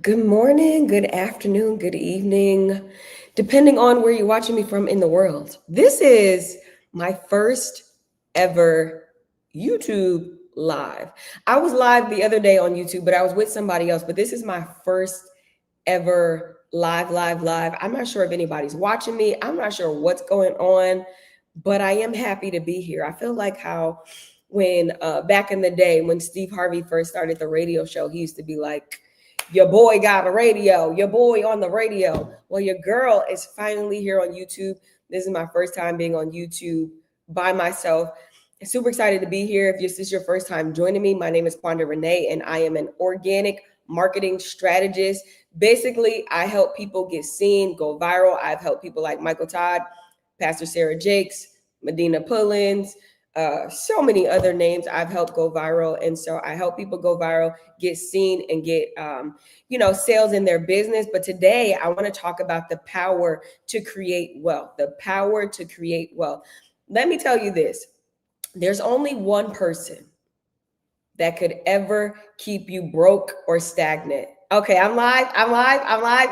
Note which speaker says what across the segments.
Speaker 1: Good morning, good afternoon, good evening, depending on where you're watching me from in the world. This is my first ever YouTube live. I was live the other day on YouTube, but I was with somebody else. But this is my first ever live. I'm not sure if anybody's watching me. I'm not sure what's going on, but I am happy to be here. I feel like how when back in the day when Steve Harvey first started the radio show, he used to be like, your boy got a radio, your boy on the radio. Well, your girl is finally here on YouTube. This is my first time being on YouTube by myself. I'm super excited to be here. If this is your first time joining me, my name is Quanda Renee, and I am an organic marketing strategist. Basically, I help people get seen, go viral. I've helped people like Michael Todd, Pastor Sarah Jakes, Medina Pullins, so many other names I've helped go viral. And so I help people go viral, get seen, and get, sales in their business. But today I want to talk about the power to create wealth, the power to create wealth. Let me tell you this. There's only one person that could ever keep you broke or stagnant. Okay, I'm live.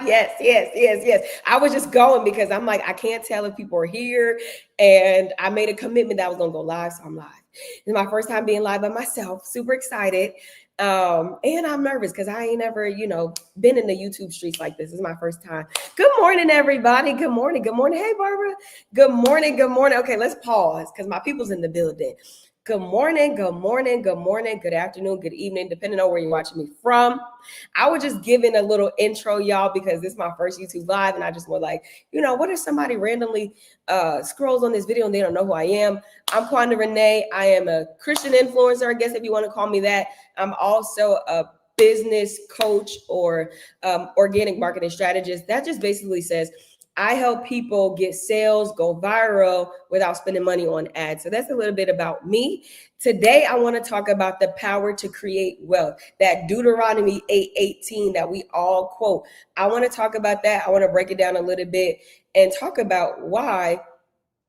Speaker 1: Yes. I was just going because I'm like, I can't tell if people are here. And I made a commitment that I was going to go live. So I'm live. It's my first time being live by myself. Super excited. And I'm nervous because I ain't never, been in the YouTube streets like this. This is my first time. Good morning, everybody. Good morning. Hey, Barbara. Good morning. Okay, let's pause because my people's in the building. Good morning, good afternoon, good evening, depending on where you're watching me from. I was just giving a little intro, y'all, because this is my first YouTube live, and I just want what if somebody randomly scrolls on this video and they don't know who I am? I'm Quanda Renee. I am a Christian influencer, I guess if you want to call me that. I'm also a business coach or organic marketing strategist. That just basically says I help people get sales, go viral without spending money on ads. So that's a little bit about me. Today, I want to talk about the power to create wealth, that Deuteronomy 8:18 that we all quote. I want to talk about that. I want to break it down a little bit and talk about why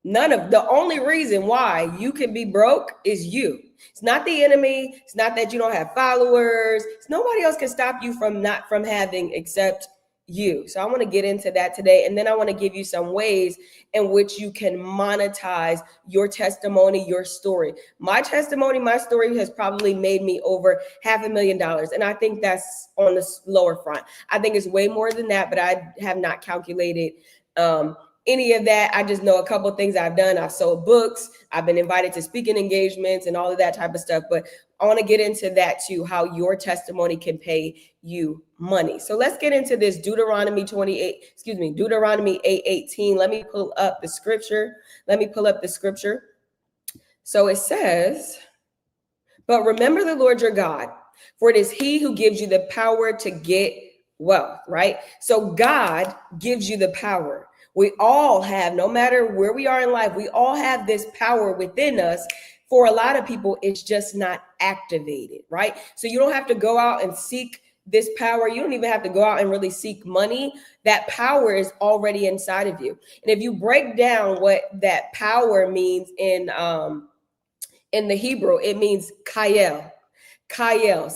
Speaker 1: the only reason why you can be broke is you. It's not the enemy. It's not that you don't have followers. It's nobody else can stop you from having except you. So I want to get into that today. And then I want to give you some ways in which you can monetize your testimony, your story. My testimony, my story has probably made me over $500,000. And I think that's on the lower front. I think it's way more than that, but I have not calculated any of that. I just know a couple of things I've done. I've sold books. I've been invited to speaking engagements and all of that type of stuff. But I want to get into that too, how your testimony can pay you money. So let's get into this Deuteronomy 8:18. Let me pull up the scripture. So it says, but remember the Lord your God, for it is he who gives you the power to get wealth, right? So God gives you the power. We all have, no matter where we are in life, we all have this power within us. For a lot of people, it's just not activated, right? So you don't have to go out and seek this power. You don't even have to go out and really seek money. That power is already inside of you. And if you break down what that power means in the Hebrew, it means Kayel. Kayel,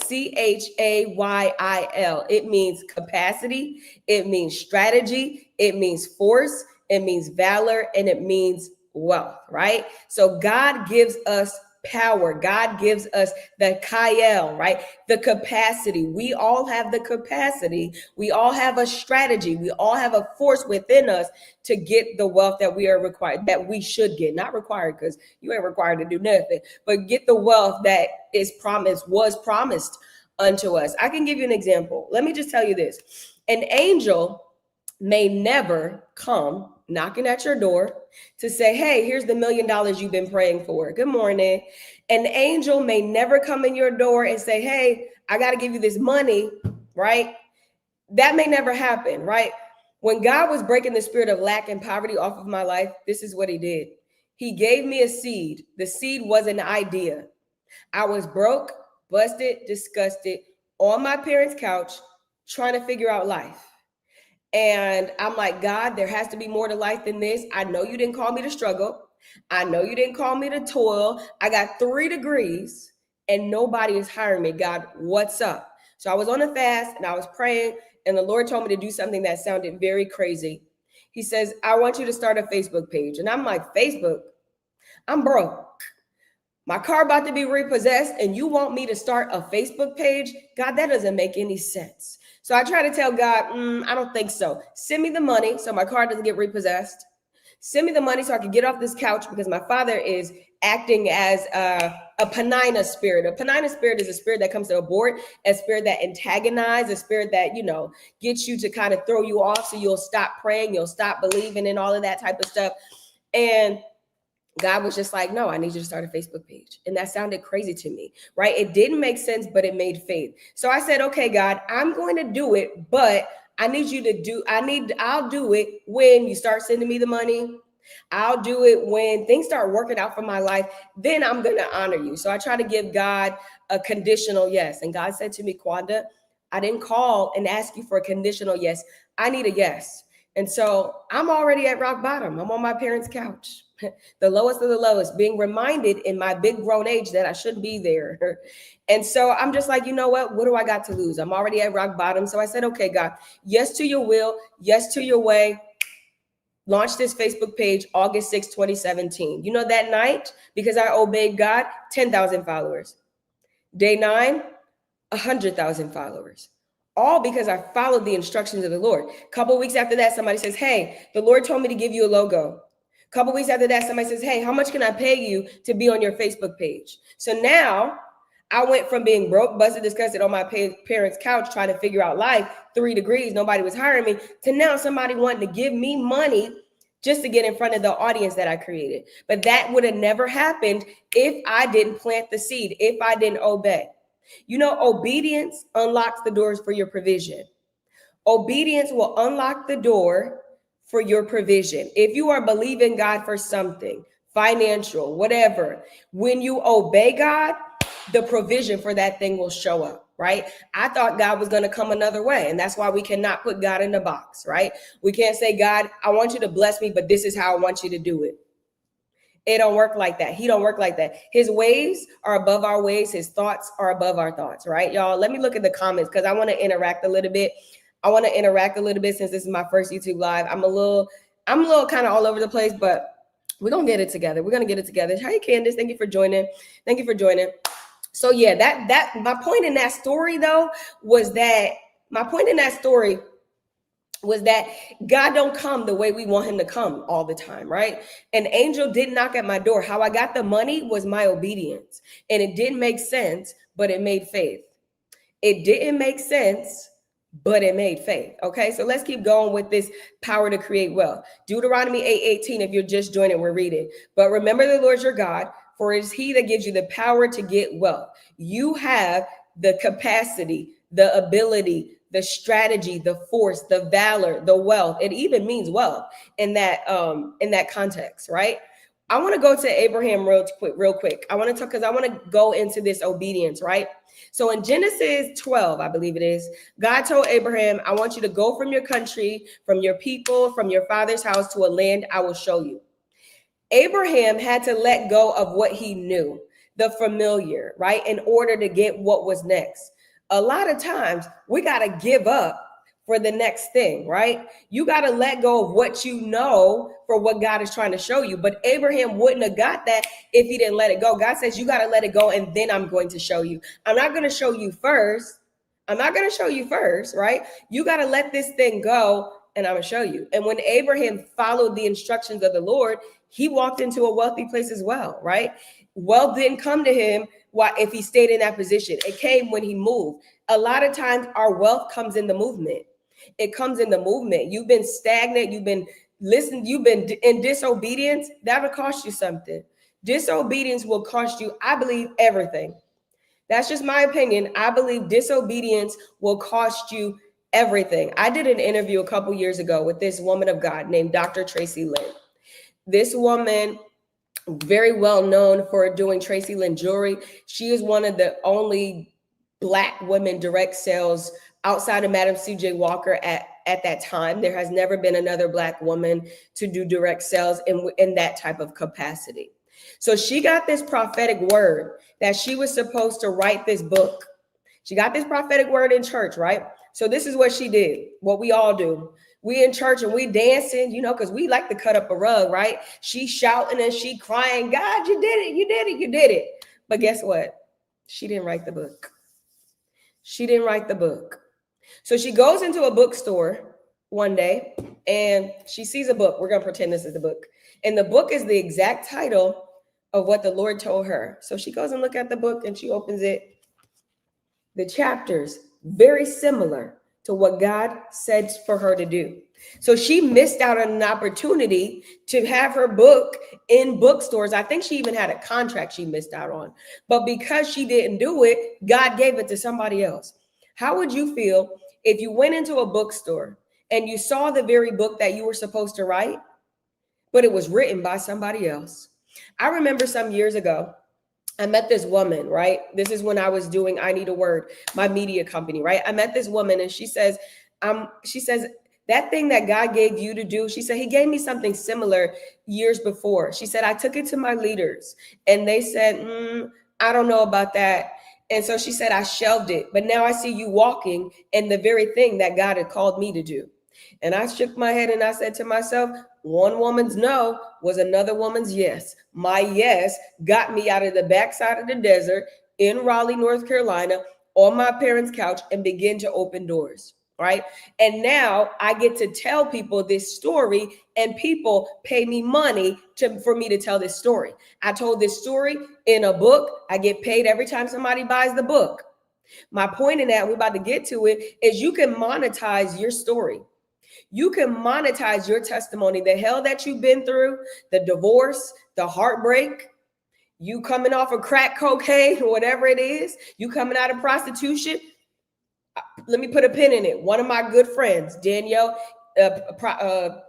Speaker 1: Chayil. It means capacity. It means strategy. It means force. It means valor, and it means wealth, right? So God gives us power. God gives us the Kayel, right? The capacity. We all have the capacity. We all have a strategy. We all have a force within us to get the wealth that we are required, that we should get. Not required, because you ain't required to do nothing, but get the wealth that was promised unto us. I can give you an example. Let me just tell you this. An angel may never come knocking at your door to say, hey, here's the $1 million you've been praying for. Good morning. An angel may never come in your door and say, hey, I got to give you this money, right? That may never happen, right? When God was breaking the spirit of lack and poverty off of my life, this is what he did. He gave me a seed. The seed was an idea. I was broke, busted, disgusted, on my parents' couch, trying to figure out life. And I'm like, God, there has to be more to life than this. I know you didn't call me to struggle. I know you didn't call me to toil. I got 3 degrees and nobody is hiring me. God, what's up? So I was on a fast and I was praying, and the Lord told me to do something that sounded very crazy. He says, I want you to start a Facebook page. And I'm like, Facebook? I'm broke. My car about to be repossessed, and you want me to start a Facebook page? God, that doesn't make any sense. So I try to tell God, I don't think so. Send me the money so my car doesn't get repossessed. Send me the money so I can get off this couch, because my father is acting as a penina spirit. A penina spirit is a spirit that comes to abort, a spirit that antagonizes, a spirit that, gets you to kind of throw you off, so you'll stop praying, you'll stop believing, and all of that type of stuff. And God was just like, no, I need you to start a Facebook page. And that sounded crazy to me, right? It didn't make sense, but it made faith. So I said, okay, God, I'm going to do it, but I'll do it when you start sending me the money. I'll do it when things start working out for my life. Then I'm going to honor you. So I try to give God a conditional yes. And God said to me, Quanda, I didn't call and ask you for a conditional yes. I need a yes. And so I'm already at rock bottom. I'm on my parents' couch, the lowest of the lowest, being reminded in my big grown age that I shouldn't be there. And so I'm just like, you know what do I got to lose? I'm already at rock bottom. So I said, okay, God, yes to your will, yes to your way. Launched this Facebook page August 6, 2017. That night, because I obeyed God, 10,000 followers. Day 9, 100,000 followers. All because I followed the instructions of the Lord. A couple of weeks after that, somebody says, hey, the Lord told me to give you a logo. A couple of weeks after that, somebody says, hey, how much can I pay you to be on your Facebook page? So now I went from being broke, busted, disgusted on my parents' couch trying to figure out life, 3 degrees, nobody was hiring me, to now somebody wanting to give me money just to get in front of the audience that I created. But that would have never happened if I didn't plant the seed, if I didn't obey. Obedience unlocks the doors for your provision. Obedience will unlock the door for your provision. If you are believing God for something, financial, whatever, when you obey God, the provision for that thing will show up, right? I thought God was going to come another way. And that's why we cannot put God in a box, right? We can't say, God, I want you to bless me, but this is how I want you to do it. It don't work like that. He don't work like that. His ways are above our ways. His thoughts are above our thoughts, right? Y'all, let me look at the comments because I want to interact a little bit. Since this is my first YouTube live. I'm a little kind of all over the place, but we're going to get it together. Hey, Candace, thank you for joining. So yeah, that my point in that story was that God don't come the way we want him to come all the time, right? An angel did knock at my door. How I got the money was my obedience. And it didn't make sense, but it made faith. It didn't make sense, but it made faith. Okay, so let's keep going with this power to create wealth. Deuteronomy 8:18, if you're just joining, we're reading. But remember the Lord your God, for it is he that gives you the power to get wealth. You have the capacity, the ability, the strategy, the force, the valor, the wealth. It even means wealth in that context, right? I want to go to Abraham real quick. I want to talk because I want to go into this obedience, right? So in Genesis 12, I believe it is, God told Abraham, I want you to go from your country, from your people, from your father's house to a land I will show you. Abraham had to let go of what he knew, the familiar, right? In order to get what was next. A lot of times we got to give up for the next thing, right? You got to let go of what you know for what God is trying to show you. But Abraham wouldn't have got that if he didn't let it go. God says, you got to let it go, and then I'm going to show you. I'm not going to show you first, right? You got to let this thing go, and I'm going to show you. And when Abraham followed the instructions of the Lord, he walked into a wealthy place as well, right? Wealth didn't come to him if he stayed in that position. It came when he moved. A lot of times our wealth comes in the movement. It comes in the movement. You've been stagnant. You've been in disobedience. That'll cost you something. Disobedience will cost you, I believe, everything. That's just my opinion. I believe disobedience will cost you everything. I did an interview a couple years ago with this woman of God named Dr. Tracy Lynn. This woman, very well known for doing Tracy Lynn jewelry. She is one of the only Black women direct sales outside of Madam C.J. Walker at that time. There has never been another Black woman to do direct sales in that type of capacity. So she got this prophetic word that she was supposed to write this book. She got this prophetic word in church, right? So this is what she did, what we all do. We in church and we dancing, because we like to cut up a rug, right? She shouting and she crying, God, you did it, you did it, you did it. But guess what? She didn't write the book. She didn't write the book. So she goes into a bookstore one day and she sees a book. We're going to pretend this is the book. And the book is the exact title of what the Lord told her. So she goes and look at the book and she opens it. The chapters, very similar to what God said for her to do. So she missed out on an opportunity to have her book in bookstores. I think she even had a contract she missed out on. But because she didn't do it, God gave it to somebody else. How would you feel if you went into a bookstore and you saw the very book that you were supposed to write, but it was written by somebody else? I remember some years ago, I met this woman, right? This is when I was doing I Need a Word, my media company, right? I met this woman and she says, that thing that God gave you to do, she said, he gave me something similar years before. She said, I took it to my leaders and they said, I don't know about that. And so she said, I shelved it, but now I see you walking in the very thing that God had called me to do. And I shook my head and I said to myself, one woman's no was another woman's yes. My yes got me out of the backside of the desert in Raleigh, North Carolina, on my parents' couch and begin to open doors, right? And now I get to tell people this story and people pay me money for me to tell this story. I told this story in a book. I get paid every time somebody buys the book. My point in that, we're about to get to it, is you can monetize your story. You can monetize your testimony, the hell that you've been through, the divorce, the heartbreak, you coming off of crack cocaine, whatever it is, you coming out of prostitution. Let me put a pin in it. One of my good friends, Danielle,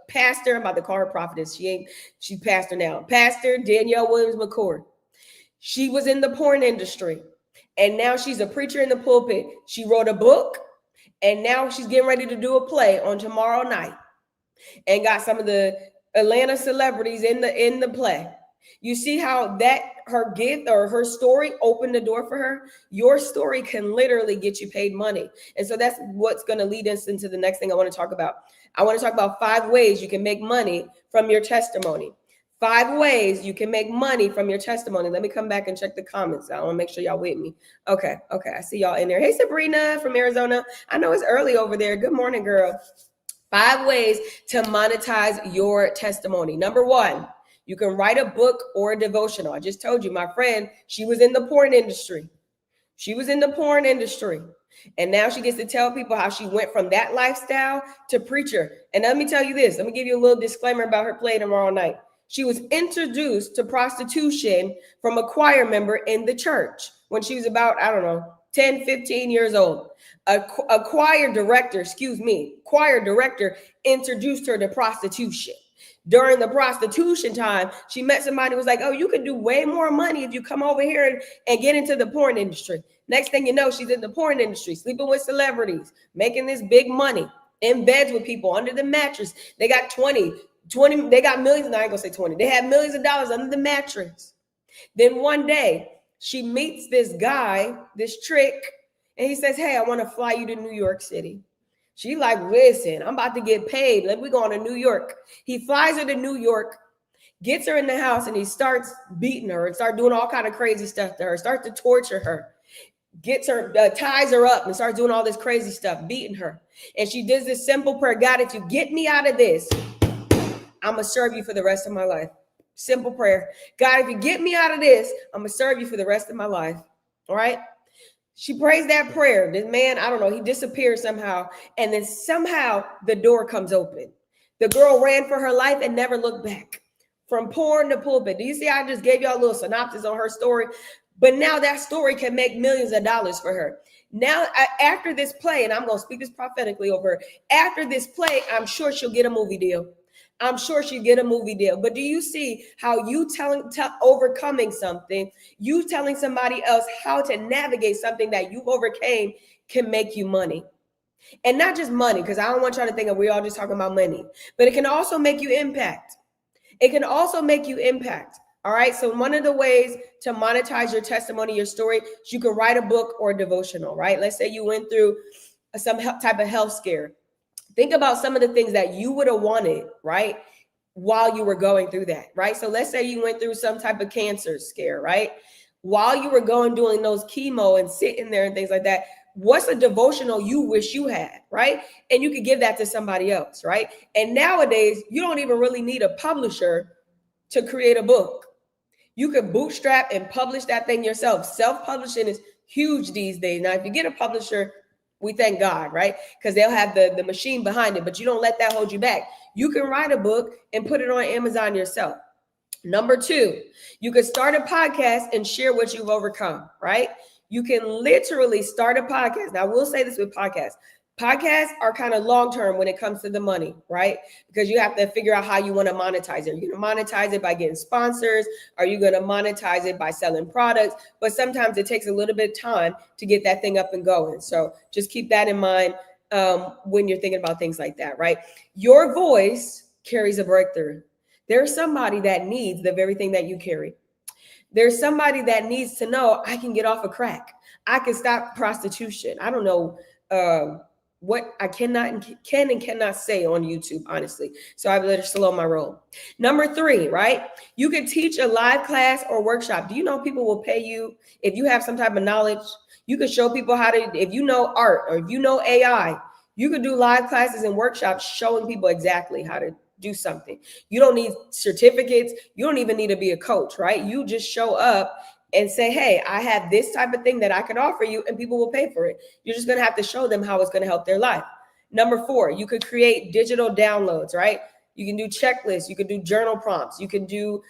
Speaker 1: pastor, I'm about to call her prophetess. She's pastor now. Pastor Danielle Williams McCord. She was in the porn industry and now she's a preacher in the pulpit. She wrote a book. And now she's getting ready to do a play on tomorrow night and got some of the Atlanta celebrities in the play. You see how that her gift or her story opened the door for her? Your story can literally get you paid money. And so that's what's going to lead us into the next thing I want to talk about. I want to talk about 5 ways you can make money from your testimony. 5 ways you can make money from your testimony. Let me come back and check the comments. I want to make sure y'all with me. Okay. I see y'all in there. Hey, Sabrina from Arizona. I know it's early over there. Good morning, girl. 5 ways to monetize your testimony. Number 1, you can write a book or a devotional. I just told you, my friend, she was in the porn industry. And now she gets to tell people how she went from that lifestyle to preacher. And let me tell you this. Let me give you a little disclaimer about her play tomorrow night. She was introduced to prostitution from a choir member in the church when she was about, 10, 15 years old. A choir director introduced her to prostitution. During the prostitution time, she met somebody who was like, oh, you could do way more money if you come over here and get into the porn industry. Next thing you know, she's in the porn industry, sleeping with celebrities, making this big money, in beds with people, under the mattress. They got 20, they got millions, and I ain't gonna say 20. They had millions of dollars under the mattress. Then one day she meets this guy, this trick, and he says, hey, I want to fly you to New York City. She like, listen, I'm about to get paid. We're going to New York. He flies her to New York, gets her in the house, and he starts beating her and start doing all kind of crazy stuff to her, starts to torture her, gets her, ties her up and starts doing all this crazy stuff, beating her. And she does this simple prayer: God, if you get me out of this, I'm going to serve you for the rest of my life. Simple prayer. God, if you get me out of this, I'm going to serve you for the rest of my life. All right. She prays that prayer. This man, I don't know, he disappears somehow. And then somehow the door comes open. The girl ran for her life and never looked back. From porn to pulpit. Do you see? I just gave y'all a little synopsis on her story. But now that story can make millions of dollars for her. Now, after this play, and I'm going to speak this prophetically over her. After this play, I'm sure she'll get a movie deal. I'm sure she'd get a movie deal. But do you see how you overcoming something, you telling somebody else how to navigate something that you overcame can make you money? And not just money, because I don't want y'all to think that we're all just talking about money, but it can also make you impact. It can also make you impact. All right. So one of the ways to monetize your testimony, your story, is you can write a book or a devotional, right? Let's say you went through some type of health scare. Think about some of the things that you would have wanted, right? While you were going through that, right? So let's say you went through some type of cancer scare, right? While you were doing those chemo and sitting there and things like that, what's a devotional you wish you had, right? And you could give that to somebody else, right? And nowadays, you don't even really need a publisher to create a book. You could bootstrap and publish that thing yourself. Self-publishing is huge these days. Now, if you get a publisher, we thank God, right? Because they'll have the machine behind it, but you don't let that hold you back. You can write a book and put it on Amazon yourself. Number 2, you could start a podcast and share what you've overcome, right? You can literally start a podcast. Now, I will say this with podcasts. Podcasts are kind of long-term when it comes to the money, right? Because you have to figure out how you want to monetize it. Are you going to monetize it by getting sponsors? Are you going to monetize it by selling products? But sometimes it takes a little bit of time to get that thing up and going. So just keep that in mind when you're thinking about things like that, right? Your voice carries a breakthrough. There's somebody that needs the very thing that you carry. There's somebody that needs to know, I can get off of crack. I can stop prostitution. I don't know what I can and cannot say on YouTube, honestly. So I better slow my roll. Number 3, right? You can teach a live class or workshop. Do you know people will pay you if you have some type of knowledge? You can show people how to, if you know art or if you know AI, you could do live classes and workshops showing people exactly how to do something. You don't need certificates. You don't even need to be a coach, right? You just show up and say, hey, I have this type of thing that I can offer you, and people will pay for it. You're just going to have to show them how it's going to help their life. Number 4, you could create digital downloads, right? You can do checklists. You can do journal prompts. You can do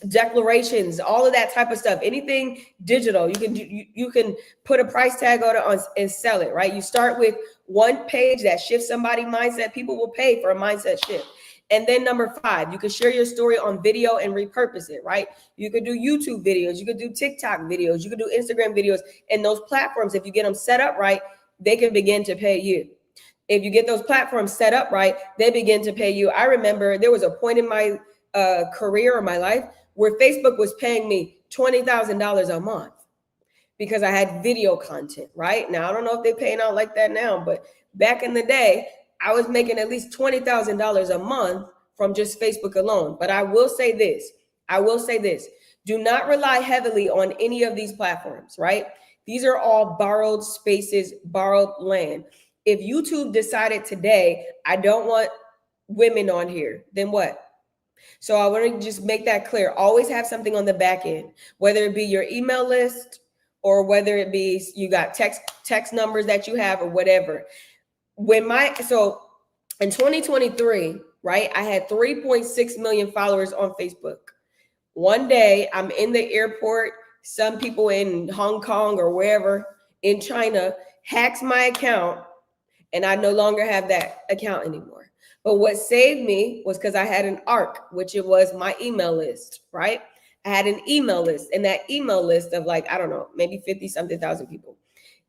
Speaker 1: declarations, all of that type of stuff. Anything digital, you can put a price tag on it and sell it, right? You start with one page that shifts somebody's mindset. People will pay for a mindset shift. And then number 5, you can share your story on video and repurpose it, right? You could do YouTube videos, you could do TikTok videos, you could do Instagram videos, and those platforms, if you get them set up right, they can begin to pay you. If you get those platforms set up right, they begin to pay you. I remember there was a point in my career or my life where Facebook was paying me $20,000 a month because I had video content, right? Now, I don't know if they're paying out like that now, but back in the day, I was making at least $20,000 a month from just Facebook alone. But I will say this. Do not rely heavily on any of these platforms, right? These are all borrowed spaces, borrowed land. If YouTube decided today, I don't want women on here, then what? So I want to just make that clear. Always have something on the back end, whether it be your email list or whether it be you got text numbers that you have or whatever. So in 2023, right, I had 3.6 million followers on Facebook. One day I'm in the airport, some people in Hong Kong or wherever in China hacks my account, and I no longer have that account anymore. But what saved me was because I had an ARC, which it was my email list, right? I had an email list, and that email list of like, I don't know, maybe 50 something thousand people.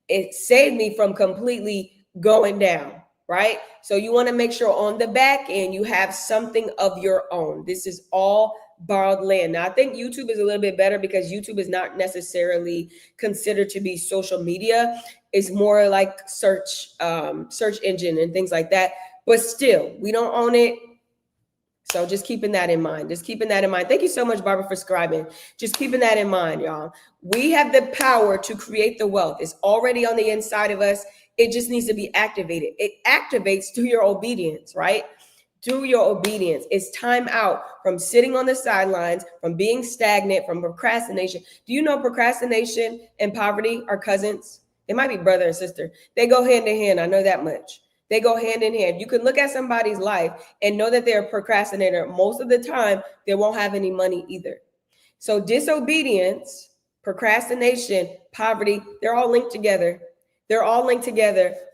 Speaker 1: It saved me from completely going down, right? So you want to make sure on the back end, you have something of your own. This is all borrowed land. Now, I think YouTube is a little bit better because YouTube is not necessarily considered to be social media. It's more like search engine and things like that. But still, we don't own it. So just keeping that in mind. Thank you so much, Barbara, for scribing. Just keeping that in mind, y'all. We have the power to create the wealth. It's already on the inside of us. It just needs to be activated. It activates through your obedience, right? Through your obedience. It's time out from sitting on the sidelines, from being stagnant, from procrastination. Do you know procrastination and poverty are cousins? They might be brother and sister. They go hand in hand. I know that much. They go hand in hand. You can look at somebody's life and know that they're a procrastinator. Most of the time, they won't have any money either. So disobedience, procrastination, poverty, they're all linked together.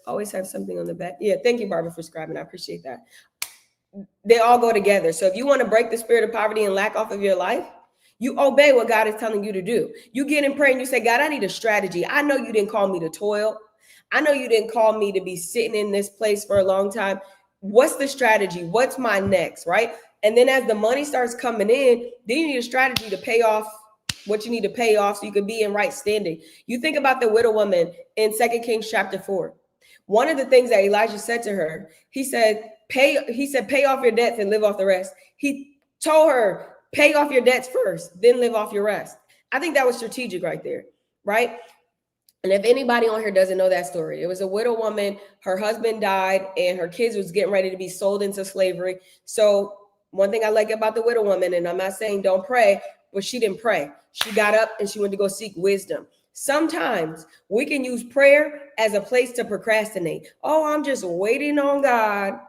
Speaker 1: Always have something on the back. Yeah, thank you, Barbara, for scribing. I appreciate that. They all go together. So if you want to break the spirit of poverty and lack off of your life, you obey what God is telling you to do. You get in prayer and you say, God, I need a strategy. I know you didn't call me to toil. I know you didn't call me to be sitting in this place for a long time. What's the strategy? What's my next, right? And then as the money starts coming in, then you need a strategy to pay off what you need to pay off so you can be in right standing. You think about the widow woman in 2 Kings chapter 4. One of the things that Elijah said to her, he said, pay off your debts and live off the rest. He told her, pay off your debts first, then live off your rest. I think that was strategic right there, right? And if anybody on here doesn't know that story, it was a widow woman, her husband died, and her kids was getting ready to be sold into slavery. So one thing I like about the widow woman, and I'm not saying don't pray, but she didn't pray. She got up and she went to go seek wisdom. Sometimes we can use prayer as a place to procrastinate. Oh, I'm just waiting on God.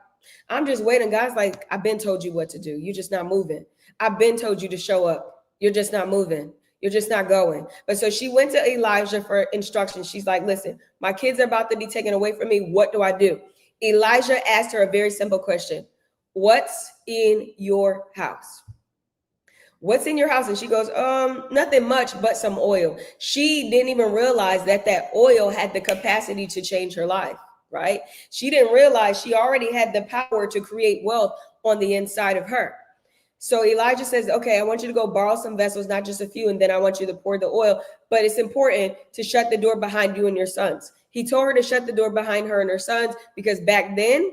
Speaker 1: I'm just waiting. God's like, I've been told you what to do. You're just not moving. I've been told you to show up. You're just not moving. You're just not going. But so she went to Elijah for instructions. She's like, listen, my kids are about to be taken away from me. What do I do? Elijah asked her a very simple question. What's in your house? What's in your house? And she goes, nothing much but some oil. She didn't even realize that oil had the capacity to change her life, right? She didn't realize she already had the power to create wealth on the inside of her. So Elijah says, okay, I want you to go borrow some vessels, not just a few, and then I want you to pour the oil. But it's important to shut the door behind you and your sons. He told her to shut the door behind her and her sons because back then,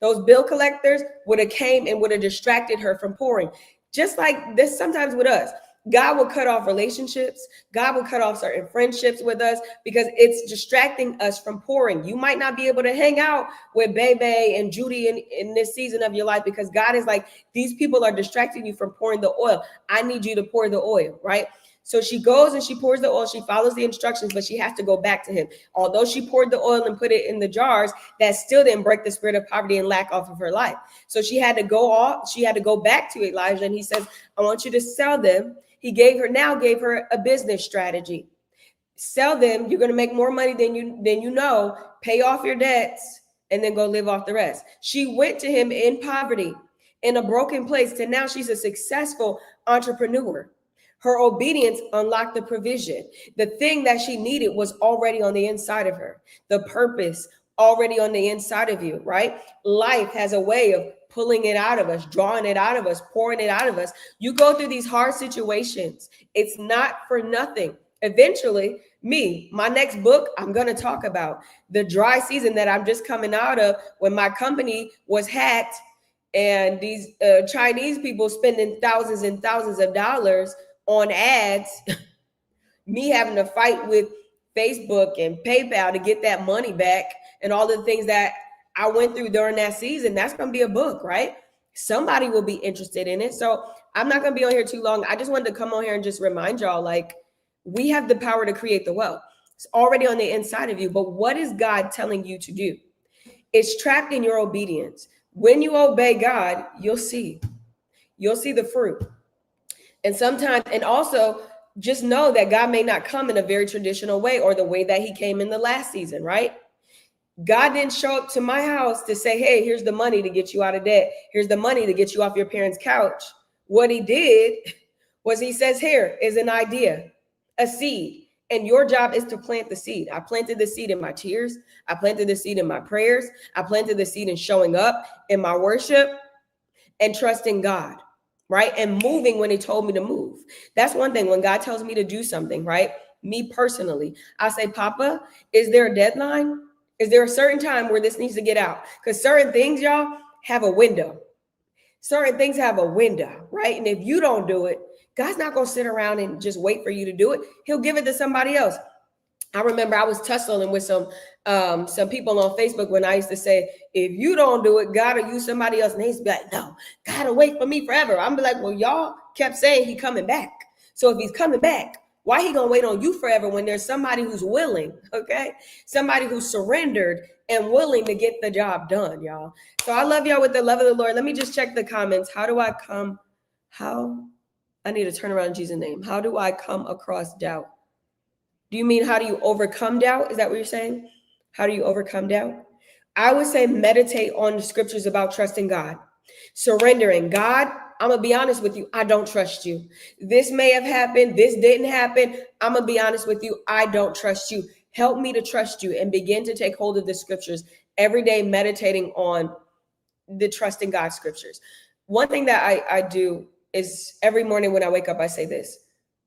Speaker 1: those bill collectors would have came and would have distracted her from pouring. Just like this sometimes with us. God will cut off relationships. God will cut off certain friendships with us because it's distracting us from pouring. You might not be able to hang out with Bebe and Judy in this season of your life because God is like, these people are distracting you from pouring the oil. I need you to pour the oil, right? So she goes and she pours the oil. She follows the instructions, but she has to go back to him. Although she poured the oil and put it in the jars, that still didn't break the spirit of poverty and lack off of her life. So she had to go off. She had to go back to Elijah, and he says, I want you to sell them. He gave her a business strategy. Sell them. You're going to make more money than you know. Pay off your debts and then go live off the rest. She went to him in poverty, in a broken place, to now she's a successful entrepreneur. Her obedience unlocked the provision. The thing that she needed was already on the inside of her. The purpose already on the inside of you, right? Life has a way of pulling it out of us, drawing it out of us, pouring it out of us. You go through these hard situations. It's not for nothing. Eventually, my next book, I'm going to talk about the dry season that I'm just coming out of when my company was hacked and these Chinese people spending thousands and thousands of dollars on ads, me having to fight with Facebook and PayPal to get that money back and all the things that I went through during that season. That's going to be a book, right? Somebody will be interested in it. So I'm not going to be on here too long. I just wanted to come on here and just remind y'all, like, we have the power to create the wealth. It's already on the inside of you. But what is God telling you to do? It's trapped in your obedience. When you obey God, you'll see the fruit. And sometimes, and also just know that God may not come in a very traditional way or the way that he came in the last season, right? God didn't show up to my house to say, hey, here's the money to get you out of debt. Here's the money to get you off your parents' couch. What he did was he says, here is an idea, a seed. And your job is to plant the seed. I planted the seed in my tears. I planted the seed in my prayers. I planted the seed in showing up in my worship and trusting God. Right? And moving when he told me to move. That's one thing. When God tells me to do something, right? Me personally, I say, Papa, is there a deadline? Is there a certain time where this needs to get out? Because certain things, y'all, have a window. Certain things have a window, right? And if you don't do it, God's not going to sit around and just wait for you to do it. He'll give it to somebody else. I remember I was tussling with some people on Facebook when I used to say, if you don't do it, God will use somebody else. And they used to be like, no, God will wait for me forever. I'm be like, well, y'all kept saying he coming back. So if he's coming back, why he gonna wait on you forever when there's somebody who's willing, okay? Somebody who's surrendered and willing to get the job done, y'all. So I love y'all with the love of the Lord. Let me just check the comments. I need to turn around in Jesus' name. How do I come across doubt? Do you mean how do you overcome doubt? Is that what you're saying? How do you overcome doubt? I would say meditate on the scriptures about trusting God, surrendering. God, I'm going to be honest with you. I don't trust you. This may have happened. This didn't happen. I'm going to be honest with you. I don't trust you. Help me to trust you and begin to take hold of the scriptures every day, meditating on the trusting God scriptures. one thing that I do is every morning when I wake up, I say this: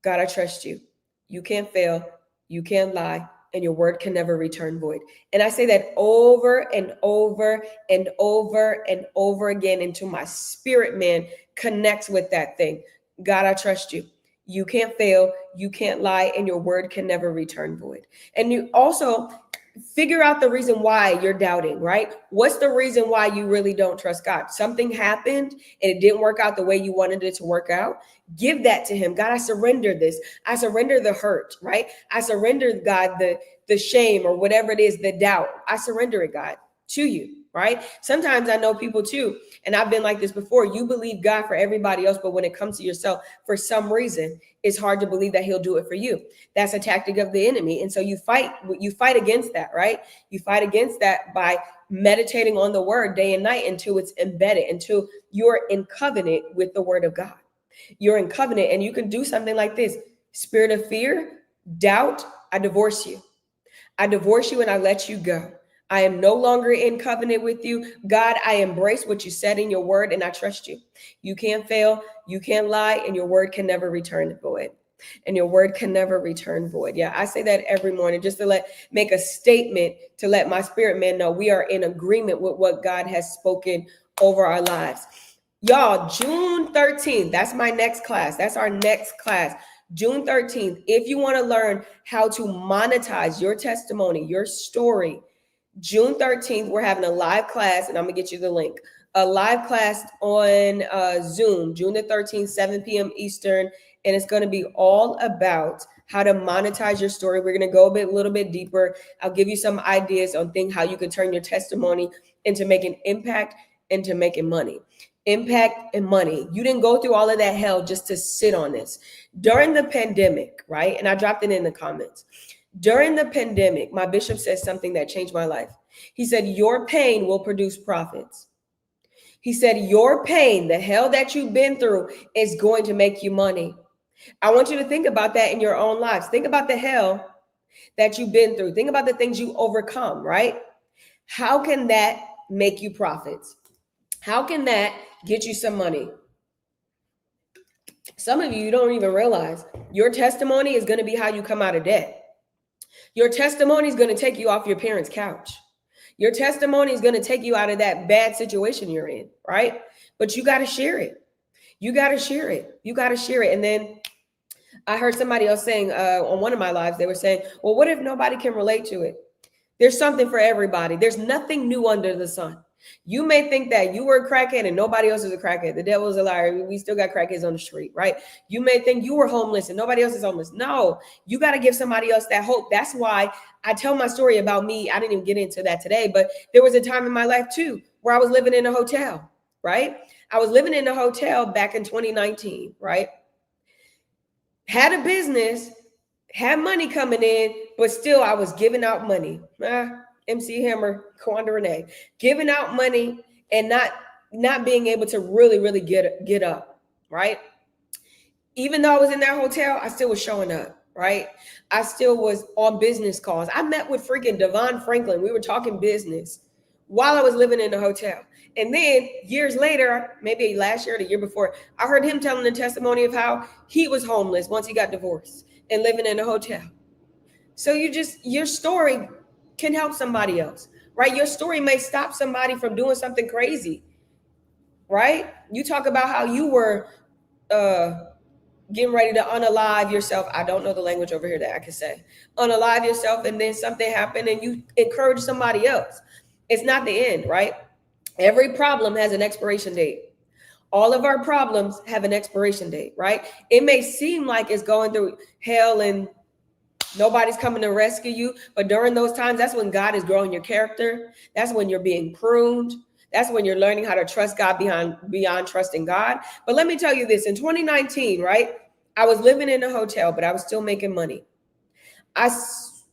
Speaker 1: God, I trust you. You can't fail. You can't lie. And your word can never return void. And I say that over and over and over and over again until my spirit man connects with that thing. God, I trust you. You can't fail. You can't lie. And your word can never return void. And you also figure out the reason why you're doubting, right? What's the reason why you really don't trust God? Something happened and it didn't work out the way you wanted it to work out. Give that to him. God, I surrender this. I surrender the hurt, right? I surrender, God, the shame or whatever it is, the doubt. I surrender it, God, to you, right? Sometimes I know people too, and I've been like this before. You believe God for everybody else, but when it comes to yourself, for some reason, it's hard to believe that he'll do it for you. That's a tactic of the enemy. And so you fight against that, right? You fight against that by meditating on the word day and night until it's embedded, until you're in covenant with the word of God. You're in covenant, and you can do something like this: spirit of fear, doubt, I divorce you. I divorce you and I let you go. I am no longer in covenant with you. God, I embrace what you said in your word and I trust you. You can't fail. You can't lie, and your word can never return void. And your word can never return void. Yeah, I say that every morning just to make a statement to let my spirit man know we are in agreement with what God has spoken over our lives. Y'all, June 13th, that's my next class. That's our next class. June 13th, if you want to learn how to monetize your testimony, your story, June 13th, we're having a live class, and I'm going to get you the link. A live class on Zoom, June the 13th, 7 p.m. Eastern, and it's going to be all about how to monetize your story. We're going to go a little bit deeper. I'll give you some ideas on how you can turn your testimony into making impact, into making money. Impact and money. You didn't go through all of that hell just to sit on this. During the pandemic, right? And I dropped it in the comments. During the pandemic, my bishop said something that changed my life. He said, your pain will produce profits. He said, your pain, the hell that you've been through, is going to make you money. I want you to think about that in your own lives. Think about the hell that you've been through. Think about the things you overcome, right? How can that make you profits? How can that get you some money? Some of you don't even realize your testimony is going to be how you come out of debt. Your testimony is going to take you off your parents' couch. Your testimony is going to take you out of that bad situation you're in, right? But you got to share it. You got to share it. You got to share it. And then I heard somebody else saying on one of my lives, they were saying, well, what if nobody can relate to it? There's something for everybody. There's nothing new under the sun. You may think that you were a crackhead and nobody else is a crackhead. The devil is a liar. We still got crackheads on the street, right? You may think you were homeless and nobody else is homeless. No, you got to give somebody else that hope. That's why I tell my story about me. I didn't even get into that today, but there was a time in my life too where I was living in a hotel, right? I was living in a hotel back in 2019, right? Had a business, had money coming in, but still I was giving out money. MC Hammer, Kwanda Renee, giving out money and not being able to really get up, right? Even though I was in that hotel, I still was showing up, right? I still was on business calls. I met with freaking Devon Franklin. We were talking business while I was living in the hotel. And then years later, maybe last year or the year before, I heard him telling the testimony of how he was homeless once he got divorced and living in a hotel. So your story can help somebody else, right? Your story may stop somebody from doing something crazy, right? You talk about how you were getting ready to unalive yourself. I don't know the language over here that I can say. Unalive yourself, and then something happened and you encourage somebody else. It's not the end, right? Every problem has an expiration date. All of our problems have an expiration date, right? It may seem like it's going through hell and nobody's coming to rescue you. But during those times, that's when God is growing your character. That's when you're being pruned. That's when you're learning how to trust God beyond trusting God. But let me tell you this, in 2019, right? I was living in a hotel, but I was still making money. Next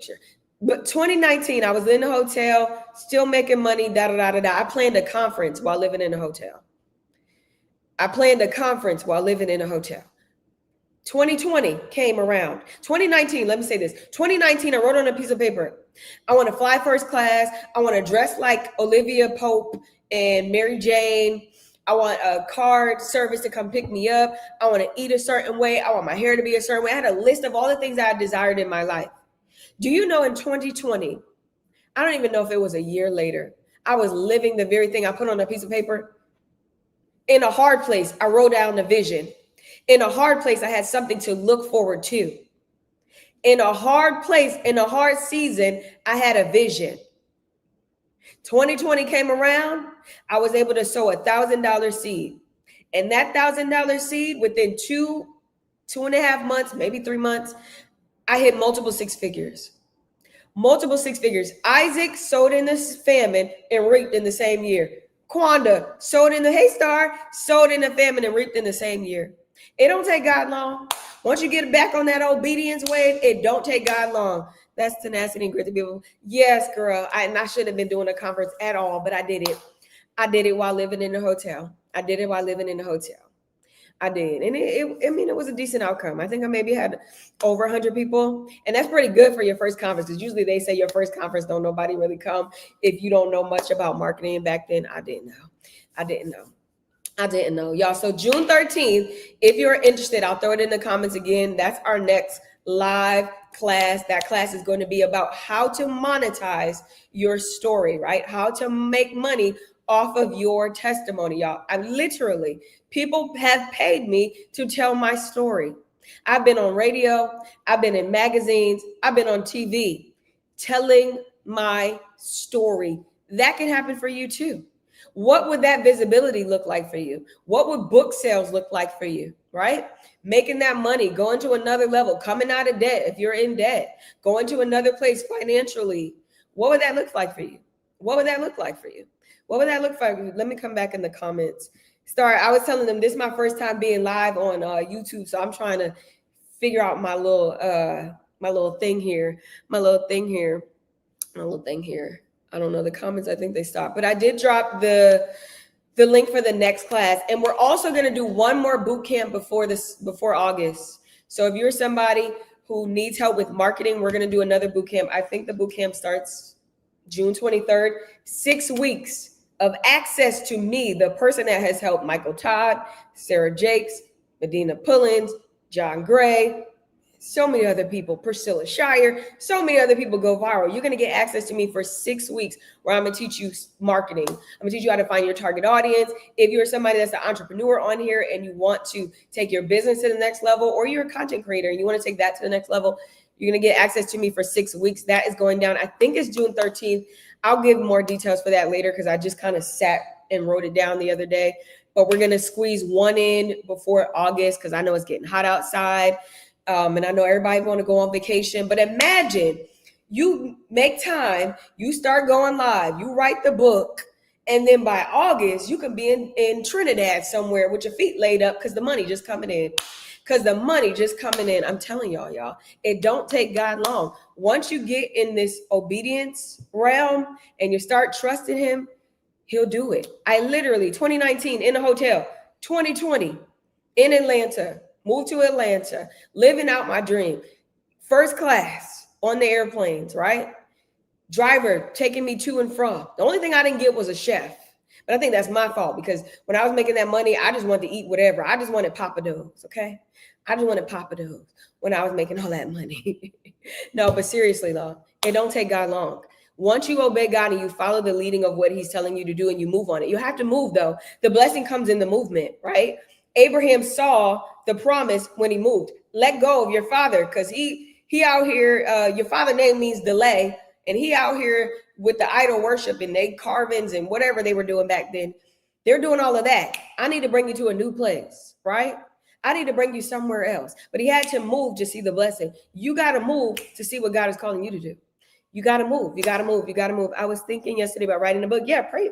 Speaker 1: year. But 2019, I was in a hotel, still making money, I planned a conference while living in a hotel. 2020 came around. 2019, let me say this. 2019, I wrote on a piece of paper, I want to fly first class. I want to dress like Olivia Pope and Mary Jane. I want a car service to come pick me up. I want to eat a certain way. I want my hair to be a certain way. I had a list of all the things that I desired in my life. Do you know in 2020, I don't even know if it was a year later, I was living the very thing I put on a piece of paper. In a hard place, I wrote down the vision. In a hard place, I had something to look forward to. In a hard place, in a hard season, I had a vision. 2020 came around, I was able to sow $1,000 seed. And that $1,000 seed, within 2.5 months, maybe 3 months, I hit multiple six figures. Multiple six figures. Isaac sowed in the famine and reaped in the same year. Quanda sowed in the Haystar, sowed in the famine and reaped in the same year. It don't take God long. Once you get back on that obedience wave, it don't take God long. That's tenacity and grit to be able. Yes, girl. I shouldn't have been doing a conference at all, but I did it. I did it while living in the hotel. I did it while living in the hotel. I did. And it was a decent outcome. I think I maybe had over 100 people. And that's pretty good for your first conference. Because usually they say your first conference, don't nobody really come if you don't know much about marketing. Back then, I didn't know. Y'all. So June 13th, if you're interested, I'll throw it in the comments again. That's our next live class. That class is going to be about how to monetize your story, right? How to make money off of your testimony, y'all. People have paid me to tell my story. I've been on radio, I've been in magazines, I've been on TV telling my story. That can happen for you too. What would that visibility look like for you? What would book sales look like for you, right? Making that money, going to another level, coming out of debt if you're in debt, going to another place financially. What would that look like for you? What would that look like for you? What would that look like? Let me come back in the comments. I was telling them this is my first time being live on YouTube, so I'm trying to figure out my little thing here. I don't know the comments. I think they stopped, but I did drop the link for the next class, and we're also going to do one more boot camp before August. So if you're somebody who needs help with marketing, we're going to do another boot camp. I think the boot camp starts June 23rd. 6 weeks of access to me, the person that has helped Michael Todd, Sarah Jakes, Medina Pullins, John Gray, so many other people, Priscilla Shire, so many other people go viral. You're going to get access to me for 6 weeks where I'm going to teach you marketing. I'm going to teach you how to find your target audience. If you're somebody that's an entrepreneur on here and you want to take your business to the next level, or you're a content creator and you want to take that to the next level, you're going to get access to me for 6 weeks. That is going down. I think it's June 13th. I'll give more details for that later because I just kind of sat and wrote it down the other day. But we're going to squeeze one in before August because I know it's getting hot outside. And I know everybody want to go on vacation. But imagine you make time, you start going live, you write the book, and then by August, you can be in Trinidad somewhere with your feet laid up because the money just coming in. I'm telling y'all, it don't take God long. Once you get in this obedience realm and you start trusting him, he'll do it. I literally, 2019 in a hotel, 2020 in Atlanta, moved to Atlanta, living out my dream. First class on the airplanes, right? Driver taking me to and from. The only thing I didn't get was a chef. But I think that's my fault because when I was making that money, I just wanted to eat whatever. I just wanted Papa Do's, okay? I just wanted Papa Do's when I was making all that money. No, but seriously though, it don't take God long. Once you obey God and you follow the leading of what he's telling you to do and you move on it, you have to move though. The blessing comes in the movement, right? Abraham saw the promise when he moved. Let go of your father because he out here, your father name means delay. And he out here with the idol worship and they carvings and whatever they were doing back then. They're doing all of that. I need to bring you to a new place, right? I need to bring you somewhere else. But he had to move to see the blessing. You got to move to see what God is calling you to do. You got to move. I was thinking yesterday about writing a book. Yeah, pray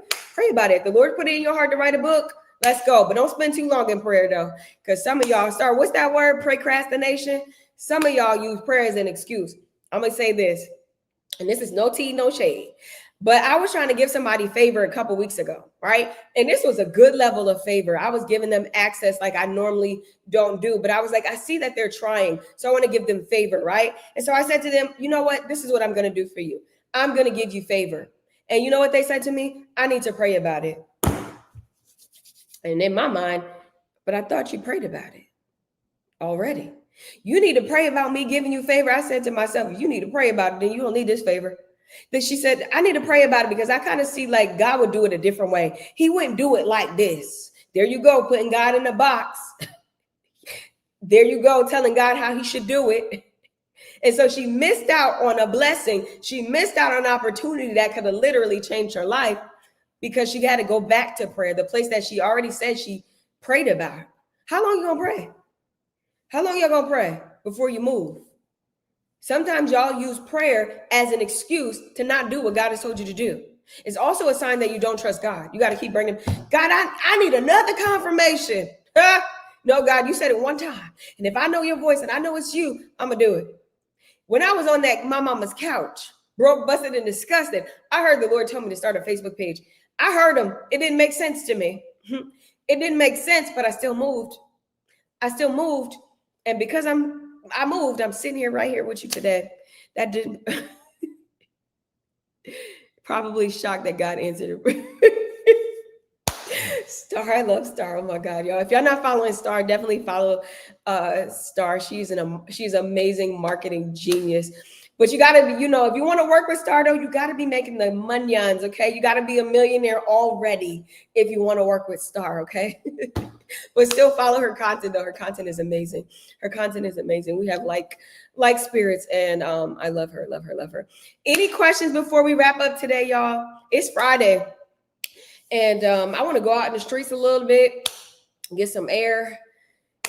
Speaker 1: about it. If the Lord put it in your heart to write a book, let's go. But don't spend too long in prayer though. Because some of y'all start, what's that word? Procrastination. Some of y'all use prayer as an excuse. I'm going to say this. And this is no tea, no shade. But I was trying to give somebody favor a couple weeks ago, right? And this was a good level of favor. I was giving them access like I normally don't do. But I was like, I see that they're trying. So I want to give them favor, right? And so I said to them, you know what? This is what I'm going to do for you. I'm going to give you favor. And you know what they said to me? I need to pray about it. And in my mind, but I thought you prayed about it already. You need to pray about me giving you favor. I said to myself, if you need to pray about it, then you don't need this favor. Then she said, I need to pray about it because I kind of see like God would do it a different way. He wouldn't do it like this. There you go, putting God in a box. There you go, telling God how he should do it. And so she missed out on a blessing. She missed out on an opportunity that could have literally changed her life because she had to go back to prayer, the place that she already said she prayed about. How long you gonna pray? How long y'all gonna pray before you move? Sometimes y'all use prayer as an excuse to not do what God has told you to do. It's also a sign that you don't trust God. You got to keep bringing, God, I need another confirmation. No, God, you said it one time. And if I know your voice and I know it's you, I'm going to do it. When I was on that my mama's couch, broke, busted, and disgusted, I heard the Lord tell me to start a Facebook page. I heard him. It didn't make sense to me. It didn't make sense, but I still moved. And because I moved, I'm sitting here right here with you today. That didn't probably shocked that God answered it. Star, I love Star. Oh my God, y'all. If y'all not following Star, definitely follow Star. She's amazing marketing genius. But you gotta be, if you want to work with Star, though, you gotta be making the monions, okay? You gotta be a millionaire already if you want to work with Star, okay? But still follow her content, though. Her content is amazing. We have like spirits, and I love her. Any questions before we wrap up today, y'all? It's Friday, and I want to go out in the streets a little bit, get some air.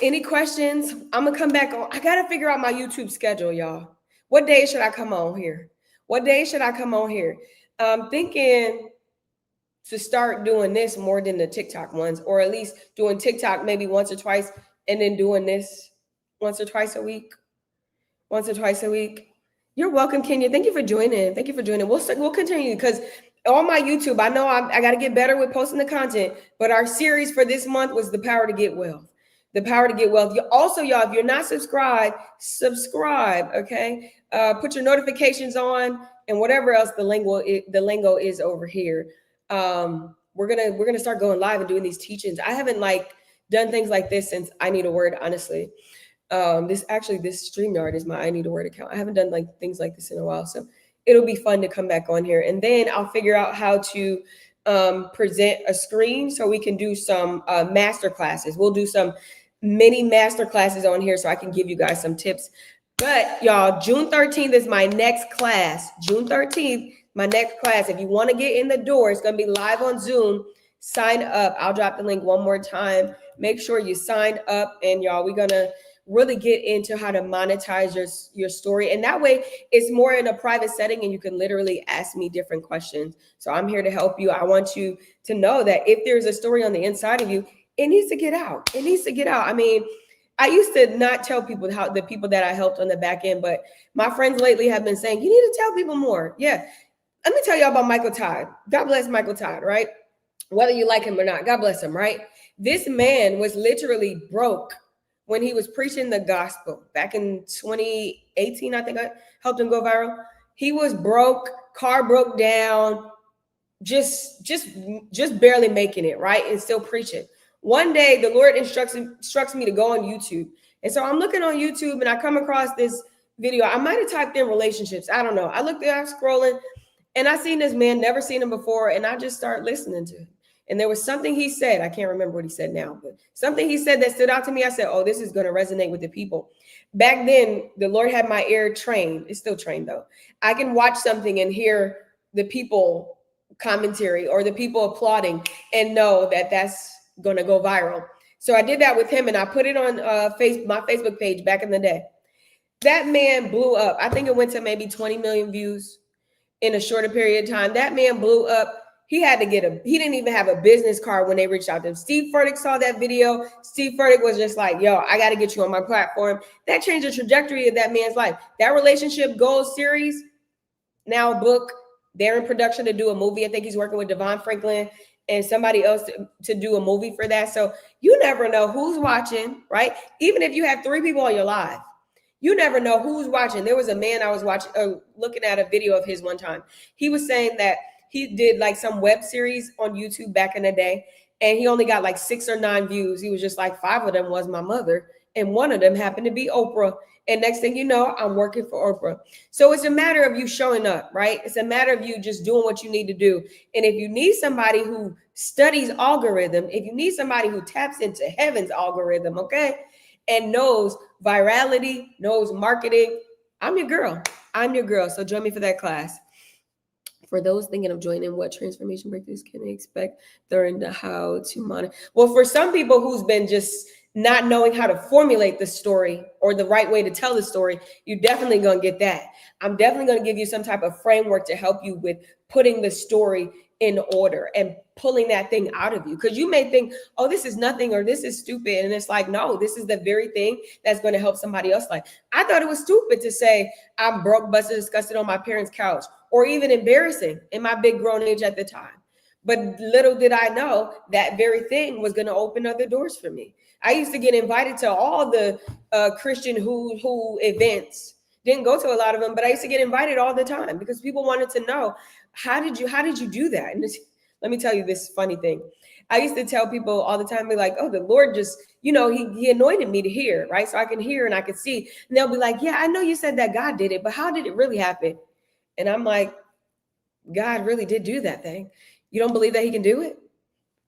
Speaker 1: Any questions? I'm gonna come back on. I gotta figure out my YouTube schedule, y'all. What day should I come on here? I'm thinking to start doing this more than the TikTok ones, or at least doing TikTok maybe once or twice, and then doing this once or twice a week. You're welcome, Kenya. Thank you for joining. We'll continue because on my YouTube, I know I got to get better with posting the content, but our series for this month was the power to get wealth. Also, y'all, if you're not subscribed, subscribe. Okay, put your notifications on, and whatever else the lingo is over here. We're gonna start going live and doing these teachings. I haven't done things like this since I Need a Word, honestly. This StreamYard is my I Need a Word account. I haven't done things like this in a while, so it'll be fun to come back on here, and then I'll figure out how to present a screen so we can do some master classes. We'll do some mini master classes on here so I can give you guys some tips. But y'all, June 13th is my next class. If you want to get in the door, it's going to be live on Zoom. Sign up. I'll drop the link one more time. Make sure you sign up. And y'all, we're going to really get into how to monetize your story. And that way it's more in a private setting and you can literally ask me different questions. So I'm here to help you. I want you to know that if there's a story on the inside of you, it needs to get out. I mean, I used to not tell people how the people that I helped on the back end, but my friends lately have been saying, you need to tell people more. Yeah. Let me tell y'all about Michael Todd. God bless Michael Todd, right? Whether you like him or not, God bless him, right? This man was literally broke when he was preaching the gospel back in 2018. I think I helped him go viral. He was broke, car broke down, just barely making it, right? And still preaching. One day, the Lord instructs me to go on YouTube. And so I'm looking on YouTube and I come across this video. I might have typed in relationships. I don't know. I looked there, I was scrolling, and I seen this man, never seen him before. And I just started listening to him. And there was something he said. I can't remember what he said now, but something he said that stood out to me. I said, oh, this is going to resonate with the people. Back then, the Lord had my ear trained. It's still trained, though. I can watch something and hear the people commentary or the people applauding and know that that's going to go viral. So I did that with him, and I put it on my Facebook page back in the day. That man blew up. I think it went to maybe 20 million views in a shorter period of time. That man blew up. He didn't even have a business card when they reached out to him. Steve Furtick saw that video. Steve Furtick was just like, yo, I got to get you on my platform. That changed the trajectory of that man's life. That Relationship Goals series, now a book. They're in production to do a movie. I think he's working with Devon Franklin and somebody else to do a movie for that. So you never know who's watching, right? Even if you have 3 people on your live, you never know who's watching. There was a man I was looking at a video of his one time. He was saying that he did some web series on YouTube back in the day. and he only got like 6 or 9 views. He was just like, 5 of them was my mother, and one of them happened to be Oprah. And next thing you know, I'm working for Oprah. So it's a matter of you showing up, right? It's a matter of you just doing what you need to do. And if you need somebody who studies algorithm, if you need somebody who taps into heaven's algorithm, okay, and knows virality, knows marketing, I'm your girl. I'm your girl. So join me for that class. For those thinking of joining, what transformation breakthroughs can they expect during the how to monitor? Well, for some people who's been just not knowing how to formulate the story or the right way to tell the story, you're definitely going to get that. I'm definitely going to give you some type of framework to help you with putting the story in order and pulling that thing out of you. Because you may think, oh, this is nothing or this is stupid. And it's like, no, this is the very thing that's going to help somebody else. Like, I thought it was stupid to say I'm broke, busted, disgusted on my parents' couch, or even embarrassing in my big grown age at the time. But little did I know that very thing was going to open other doors for me. I used to get invited to all the Christian who events. Didn't go to a lot of them, but I used to get invited all the time because people wanted to know, how did you do that? And let me tell you this funny thing. I used to tell people all the time, be like, oh, the Lord just, he anointed me to hear, right? So I can hear and I can see. And they'll be like, yeah, I know you said that God did it, but how did it really happen? And I'm like, God really did do that thing. You don't believe that he can do it?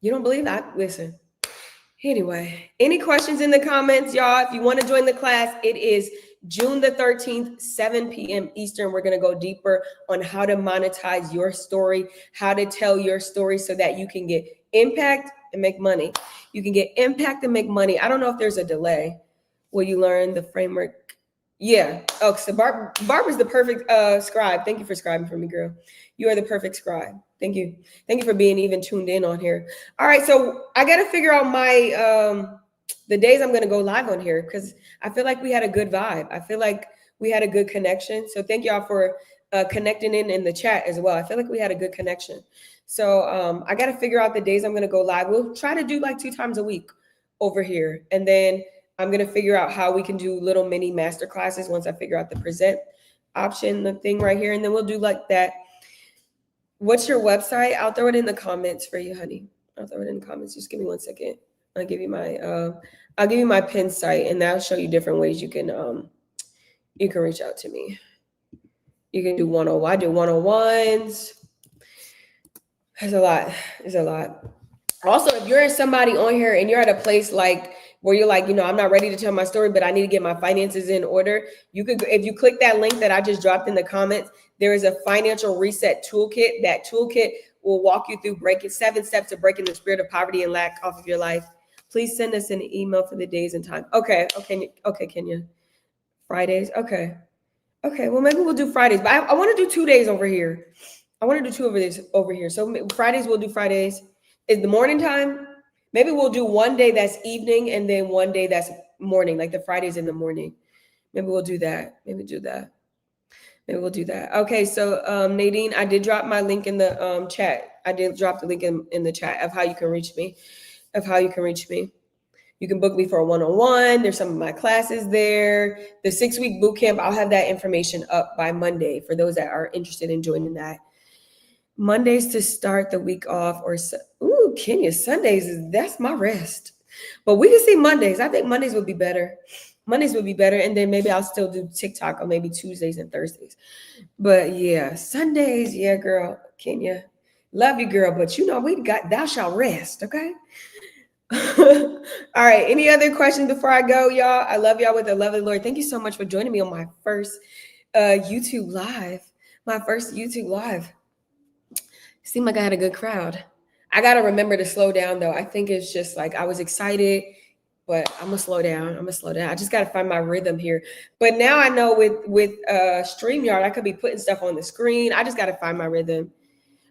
Speaker 1: You don't believe that? Listen. Anyway, any questions in the comments, y'all? If you want to join the class, it is June the 13th, 7 p.m. Eastern. We're going to go deeper on how to monetize your story, how to tell your story so that you can get impact and make money. You can get impact and make money. I don't know if there's a delay. Will you learn the framework? Yeah. Oh, so Barbara's the perfect scribe. Thank you for scribing for me, girl. You are the perfect scribe. Thank you. Thank you for being even tuned in on here. All right. So I got to figure out my the days I'm going to go live on here because I feel like we had a good vibe. I feel like we had a good connection. So thank y'all for connecting in the chat as well. I feel like we had a good connection. So I got to figure out the days I'm going to go live. We'll try to do like 2 times a week over here. And then I'm going to figure out how we can do little mini master classes once I figure out the present option, the thing right here. And then we'll do like that. What's your website? I'll throw it in the comments for you, honey. I'll throw it in the comments. Just give me 1 second. I'll give you my pin site, and that'll show you different ways you can reach out to me. You can do 101. I do 101s. There's a lot. There's a lot. Also, if you're somebody on here and you're at a place like where you're like, I'm not ready to tell my story, but I need to get my finances in order. You could, if you click that link that I just dropped in the comments, there is a financial reset toolkit. That toolkit will walk you through 7 steps to breaking the spirit of poverty and lack off of your life. Please send us an email for the days and time. Okay, Kenya. Fridays. Okay. Well, maybe we'll do Fridays, but I want to do 2 days over here. I want to do 2 of this over here. So Fridays, we'll do Fridays. Is the morning time? Maybe we'll do 1 day that's evening and then 1 day that's morning, like the Fridays in the morning. Maybe we'll do that. Maybe we'll do that. Okay, so Nadine, I did drop my link in the chat. I did drop the link in the chat of how you can reach me. You can book me for a 1-on-1. There's some of my classes there. The 6-week boot camp, I'll have that information up by Monday for those that are interested in joining that. Mondays to start the week off, or Kenya, Sundays, that's my rest. But we can see Mondays. I think Mondays would be better. And then maybe I'll still do TikTok on maybe Tuesdays and Thursdays. But yeah, Sundays, yeah, girl, Kenya. Love you, girl. But we got thou shalt rest, okay? All right. Any other questions before I go, y'all? I love y'all with the love of the Lord. Thank you so much for joining me on my first YouTube live. Seemed like I had a good crowd. I got to remember to slow down, though. I think it's just like I was excited, but I'm going to slow down. I just got to find my rhythm here. But now I know with StreamYard, I could be putting stuff on the screen. I just got to find my rhythm.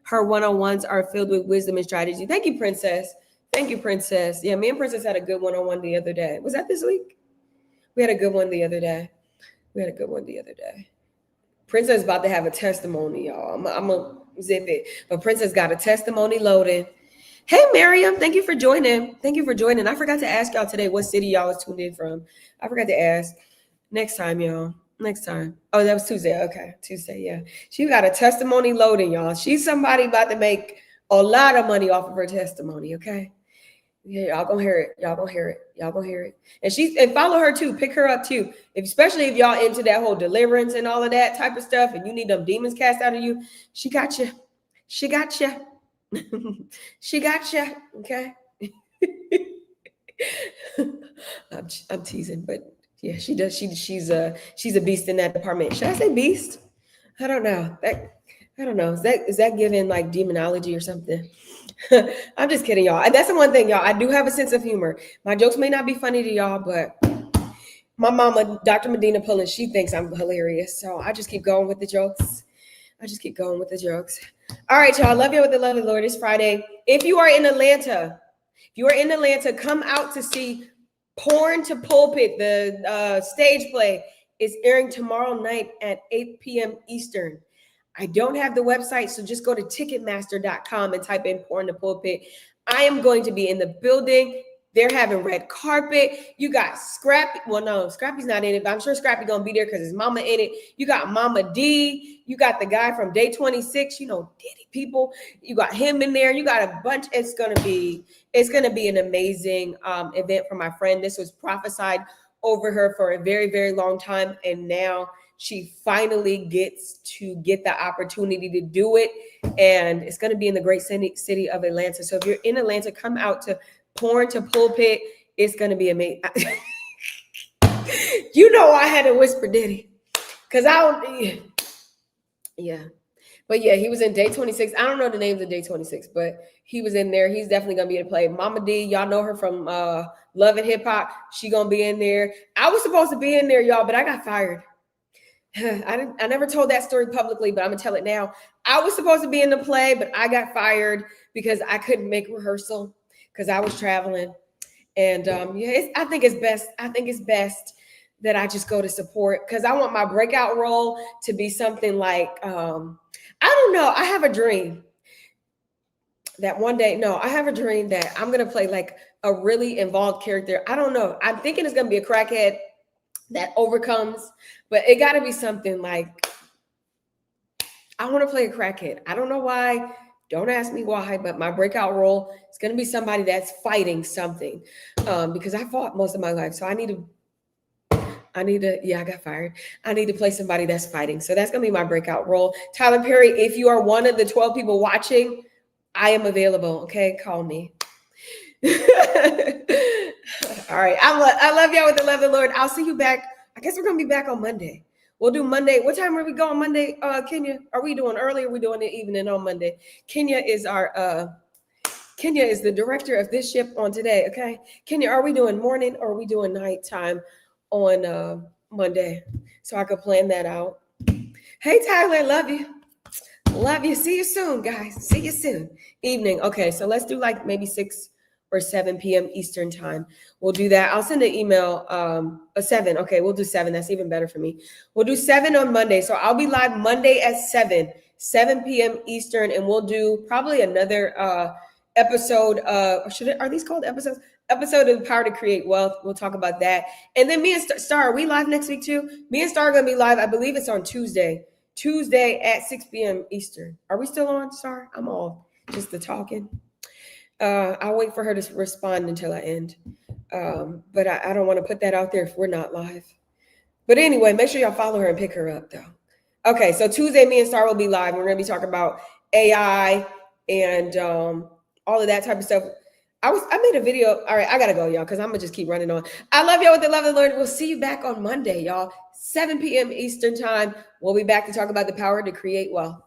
Speaker 1: Her 1-on-1s are filled with wisdom and strategy. Thank you, Princess. Yeah, me and Princess had a good 1-on-1 the other day. Was that this week? We had a good one the other day. Princess about to have a testimony, y'all. I'm going to zip it. But Princess got a testimony loading. Hey, Miriam, thank you for joining. I forgot to ask y'all today what city y'all was tuned in from. I forgot to ask. Next time, y'all. Oh, that was Tuesday. Okay, Tuesday, yeah. She got a testimony loading, y'all. She's somebody about to make a lot of money off of her testimony, okay? Yeah, y'all gonna hear it. Y'all gonna hear it. Y'all gonna hear it. And follow her too. Pick her up too. Especially if y'all into that whole deliverance and all of that type of stuff, and you need them demons cast out of you. She got you. She got you. She got you. Okay. I'm teasing, but yeah, she does. She's a beast in that department. Should I say beast? I don't know. I don't know. Is that given like demonology or something? I'm just kidding, y'all. That's the one thing, y'all. I do have a sense of humor. My jokes may not be funny to y'all, but my mama, Dr. Medina Pullen, she thinks I'm hilarious. So I just keep going with the jokes. I just keep going with the jokes. All right, y'all. Love you with the love of the Lord. It's Friday. If you are in Atlanta, come out to see Porn to Pulpit. The stage play is airing tomorrow night at 8 p.m. Eastern. I don't have the website, so just go to ticketmaster.com and type in Porn to Pulpit. I am going to be in the building. They're having red carpet. You got Scrappy. Well, no, Scrappy's not in it, but I'm sure Scrappy's going to be there because his mama in it. You got Mama D. You got the guy from Day 26, Diddy people. You got him in there. You got a bunch. It's going to be an amazing event for my friend. This was prophesied over her for a very, very long time. And now she finally gets to get the opportunity to do it. And it's going to be in the great city of Atlanta. So if you're in Atlanta, come out to Porn to Pulpit. It's going to be amazing. I had to whisper Diddy because yeah. But yeah, he was in Day 26. I don't know the names of Day 26, but he was in there. He's definitely going to be able to play. Mama D, y'all know her from Love and Hip Hop. She going to be in there. I was supposed to be in there, y'all, but I got fired. I never told that story publicly, but I'm going to tell it now. I was supposed to be in the play, but I got fired because I couldn't make rehearsal because I was traveling. And I think it's best that I just go to support because I want my breakout role to be something like, I don't know. I have a dream that one day, I have a dream that I'm going to play like a really involved character. I don't know. I'm thinking it's going to be a crackhead that overcomes, but it got to be something like, I want to play a crackhead. I don't know why. Don't ask me why, but my breakout role is going to be somebody that's fighting something because I fought most of my life. So I got fired. I need to play somebody that's fighting. So that's going to be my breakout role. Tyler Perry, if you are one of the 12 people watching, I am available. Okay. Call me. All right. I love y'all with the love of the Lord. I'll see you back. I guess we're going to be back on Monday. We'll do Monday. What time are we going Monday? Kenya, are we doing early or are we doing the evening on Monday? Kenya is the director of this ship on today. Okay. Kenya, are we doing morning or are we doing nighttime on Monday? So I could plan that out. Hey, Tyler, love you. Love you. See you soon, guys. See you soon. Evening. Okay. So let's do like maybe 6 or 7 p.m. Eastern time. We'll do that. I'll send an email, a 7. Okay, we'll do 7. That's even better for me. We'll do 7 on Monday. So I'll be live Monday at 7 p.m. Eastern, and we'll do probably another episode. Are these called episodes? Episode of the Power to Create Wealth. We'll talk about that. And then me and Star, are we live next week too? Me and Star are going to be live. I believe it's on Tuesday at 6 p.m. Eastern. Are we still on, Star? I'm all just the talking. I'll wait for her to respond until I end. But I don't want to put that out there if we're not live. But anyway, make sure y'all follow her and pick her up though. Okay, so Tuesday, me and Star will be live. We're going to be talking about AI and all of that type of stuff. I made a video. All right, I got to go, y'all, because I'm going to just keep running on. I love y'all with the love of the Lord. We'll see you back on Monday, y'all. 7 p.m. Eastern time. We'll be back to talk about the power to create wealth.